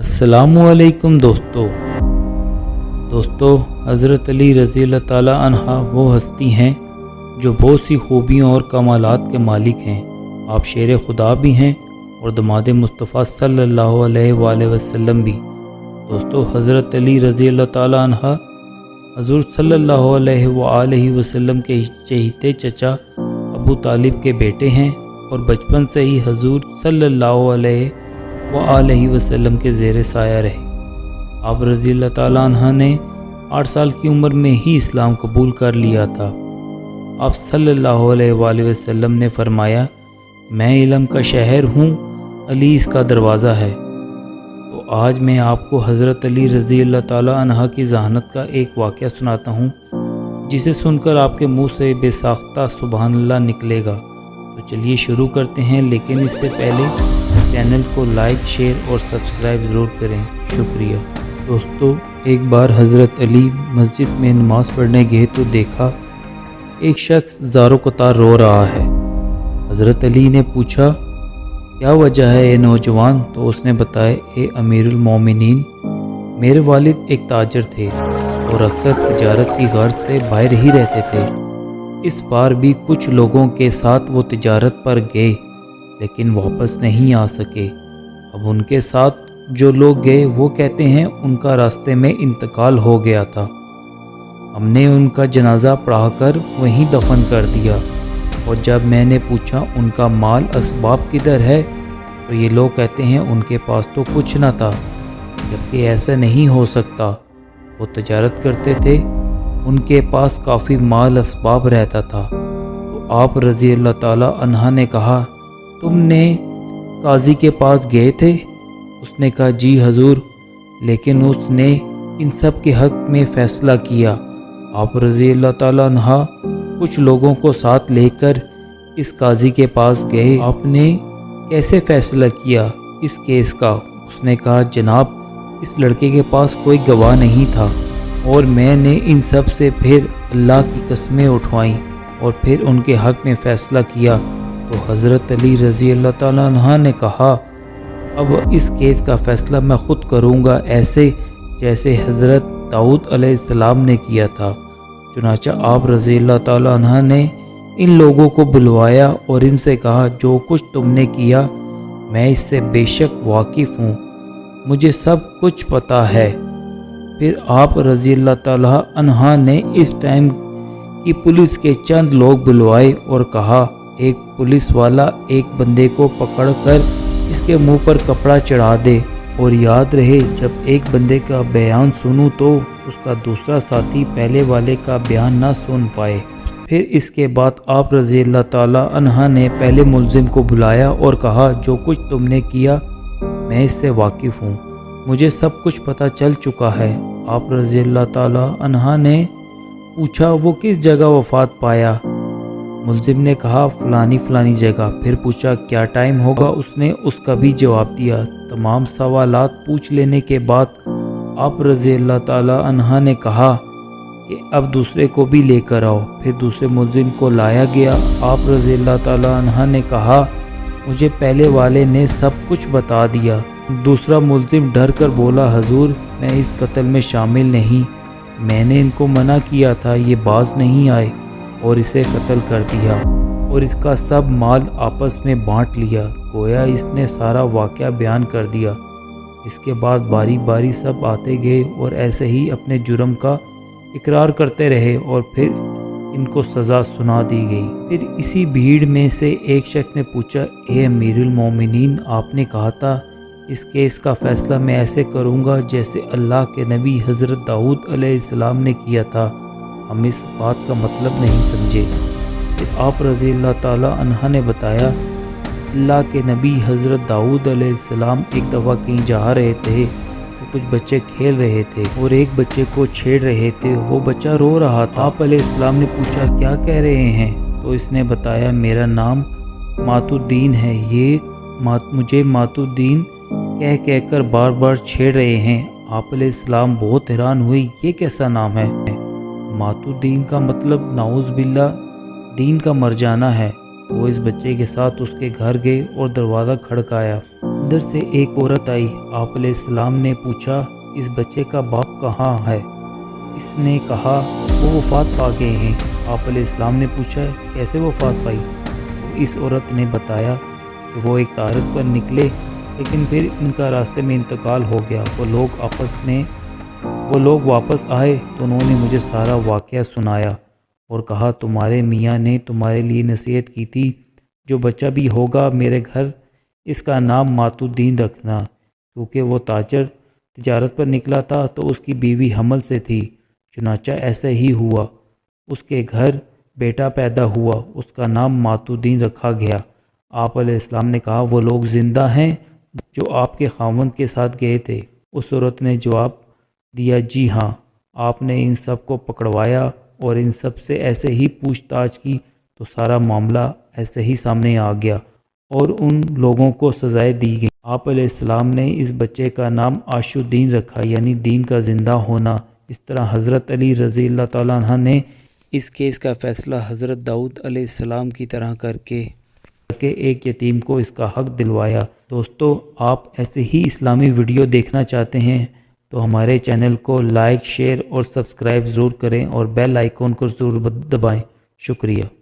अस्सलामुअलैकुम दोस्तों हज़रत अली रज़ी अल्लाह ताला अन्हा वो हस्ती हैं जो बहुत सी खूबियों और कमालात के मालिक हैं। आप शेर खुदा भी हैं और दमाद मुस्तफ़ा सल्लल्लाहु अलैहि वसल्लम भी। दोस्तों हज़रत अली रज़ी अल्लाह ताला अन्हा हज़ूर सल्लल्लाहु अलैहि वसल्लम के चहीते चचा अबू तालिब के बेटे हैं और बचपन से ही हज़ूर सल्लल्लाहु अलैहि वसल्लम के ज़ेर साया रहे। आप रज़ी अल्लाह ताला अन्हा ने 8 साल की उम्र में ही इस्लाम कबूल कर लिया था। आप सल्लल्लाहु अलैहि वसल्लम ने फरमाया, मैं इल्म का शहर हूँ, अली इसका दरवाज़ा है। तो आज मैं आपको हज़रत अली रज़ी अल्लाह ताला अन्हा की ज़हानत का एक वाक़या सुनाता हूँ, जिसे सुनकर आपके मुँह से बेसाख्ता सुबहान अल्लाह निकलेगा। तो चलिए शुरू करते हैं, लेकिन इससे पहले चैनल को लाइक, शेयर और सब्सक्राइब ज़रूर करें। शुक्रिया। दोस्तों एक बार हज़रत अली मस्जिद में नमाज़ पढ़ने गए तो देखा एक शख्स ज़ारो कतार रो रहा है। हज़रत अली ने पूछा, क्या वजह है ये नौजवान? तो उसने बताया, ए अमीरुल मोमिनीन, मेरे वालिद एक ताजर थे और अक्सर तिजारत की गर्ज से बाहर ही रहते थे। इस बार भी कुछ लोगों के साथ वो तिजारत पर गए लेकिन वापस नहीं आ सके। अब उनके साथ जो लोग गए वो कहते हैं उनका रास्ते में इंतकाल हो गया था। हमने उनका जनाजा पढ़ाकर वहीं दफन कर दिया और जब मैंने पूछा उनका माल असबाब किधर है तो ये लोग कहते हैं उनके पास तो कुछ न था, जबकि ऐसा नहीं हो सकता। वो तिजारत करते थे, उनके पास काफ़ी माल असबाब रहता था। तो आप रज़ी अल्लाह ताला अन्हा ने कहा, तुमने काजी के पास गए थे? उसने कहा, जी हजूर, लेकिन उसने इन सब के हक़ में फ़ैसला किया। आप रज़ी अल्लाह ताला अन्हा कुछ लोगों को साथ लेकर इस काजी के पास गए। आपने कैसे फ़ैसला किया इस केस का? उसने कहा, जनाब, इस लड़के के पास कोई गवाह नहीं था और मैंने इन सब से फिर अल्लाह की कस्में उठवाईं और फिर उनके हक़ में फ़ैसला किया। तो हज़रत अली रज़ी अल्लाह ताला अन्हा ने कहा, अब इस केस का फ़ैसला मैं ख़ुद करूँगा, ऐसे जैसे हज़रत दाऊद अलैहिस्सलाम ने किया था। चुनांचे आप रज़ी अल्लाह ताला अन्हा ने इन लोगों को बुलवाया और इनसे कहा, जो कुछ तुमने किया मैं इससे बेशक वाकिफ़ हूँ, मुझे सब कुछ पता है। फिर आप रज़ी अल्लाह ताला अन्हा ने इस टाइम की पुलिस के चंद लोग बुलवाए और कहा, एक पुलिस वाला एक बंदे को पकड़कर इसके मुंह पर कपड़ा चढ़ा दे और याद रहे, जब एक बंदे का बयान सुनूं तो उसका दूसरा साथी पहले वाले का बयान ना सुन पाए। फिर इसके बाद आप रज़ी अल्लाह ताला अन्हा ने पहले मुल्ज़िम को बुलाया और कहा, जो कुछ तुमने किया मैं इससे वाकिफ़ हूँ, मुझे सब कुछ पता चल चुका है। आप रज़ी अल्लाह ताला अन्हा ने पूछा, वो किस जगह वफ़ात पाया? मुल्ज़िम ने कहा, फ़लानी जगह। फिर पूछा, क्या टाइम होगा? उसने उसका भी जवाब दिया। तमाम सवालात पूछ लेने के बाद आप रज़ी अल्लाह ताला अन्हा ने कहा कि अब दूसरे को भी लेकर आओ। फिर दूसरे मुल्ज़िम को लाया गया। आप रज़ी अल्लाह ताला अन्हा ने कहा, मुझे पहले वाले ने सब कुछ बता दिया। दूसरा मुल्ज़िम डर कर बोला, हजूर, मैं इस कत्ल में शामिल नहीं, मैंने इनको मना किया था, ये बाज नहीं आए और इसे कत्ल कर दिया और इसका सब माल आपस में बांट लिया। गोया इसने सारा वाक़या बयान कर दिया। इसके बाद बारी बारी सब आते गए और ऐसे ही अपने जुर्म का इकरार करते रहे और फिर इनको सज़ा सुना दी गई। फिर इसी भीड़ में से एक शख्स ने पूछा, ए अमीरुल मोमिनीन, आपने कहा था इस केस का फ़ैसला मैं ऐसे करूँगा जैसे अल्लाह के नबी हज़रत दाऊद अलैहिस्सलाम ने किया था, हम इस बात का मतलब नहीं समझे। फिर आप रज़ी अल्लाह ताला अन्हा ने बताया, अल्लाह के नबी हज़रत दाऊद अलैहिस्सलाम एक दफ़ा कहीं जा रहे थे तो कुछ बच्चे खेल रहे थे और एक बच्चे को छेड़ रहे थे। वो बच्चा रो रहा था। आप अलैहिस्सलाम ने पूछा, क्या कह रहे हैं? तो इसने बताया, मेरा नाम मातुद्दीन है, ये मुझे मातुद्दीन कह कहकर बार बार छेड़ रहे हैं। आप अलैहिस्सलाम बहुत हैरान हुई, ये कैसा नाम है? मातुद्दीन का मतलब नाउज़ बिल्ला दीन का मर जाना है। वो इस बच्चे के साथ उसके घर गए और दरवाज़ा खड़काया। ادھر سے ایک عورت آئی۔ آپ علیہ السلام نے پوچھا اس بچے کا باپ کہاں ہے؟ اس نے کہا وہ وفات پا گئے ہیں۔ آپ علیہ السلام نے پوچھا کیسے وفات پائی؟ تو اس عورت نے بتایا کہ وہ ایک تجارت پر نکلے لیکن پھر ان کا راستے میں انتقال ہو گیا۔ وہ لوگ واپس آئے تو انہوں نے مجھے سارا واقعہ سنایا اور کہا تمہارے میاں نے تمہارے لیے نصیحت کی تھی جو بچہ بھی ہوگا میرے گھر اس کا نام ماتو الدین رکھنا، کیونکہ وہ تجارت پر نکلا تھا تو اس کی بیوی حمل سے تھی۔ چنانچہ ایسا ہی ہوا، اس کے گھر بیٹا پیدا ہوا، اس کا نام ماتو الدین رکھا گیا۔ آپ علیہ السلام نے کہا وہ لوگ زندہ ہیں جو آپ کے خاوند کے ساتھ گئے تھے؟ اس عورت نے جواب دیا جی ہاں۔ آپ نے ان سب کو پکڑوایا اور ان سب سے ایسے ہی پوچھ تاچھ کی تو سارا معاملہ ایسے ہی سامنے آ گیا اور ان لوگوں کو سزائیں دی گئیں۔ آپ علیہ السلام نے اس بچے کا نام عاش الدین رکھا، یعنی دین کا زندہ ہونا۔ اس طرح حضرت علی رضی اللہ تعالیٰ عنہ نے اس کیس کا فیصلہ حضرت داؤد علیہ السلام کی طرح کر کے ایک یتیم کو اس کا حق دلوایا۔ دوستو، آپ ایسے ہی اسلامی ویڈیو دیکھنا چاہتے ہیں تو ہمارے چینل کو لائک، شیئر اور سبسکرائب ضرور کریں اور بیل آئیکن کو ضرور دبائیں۔ شکریہ۔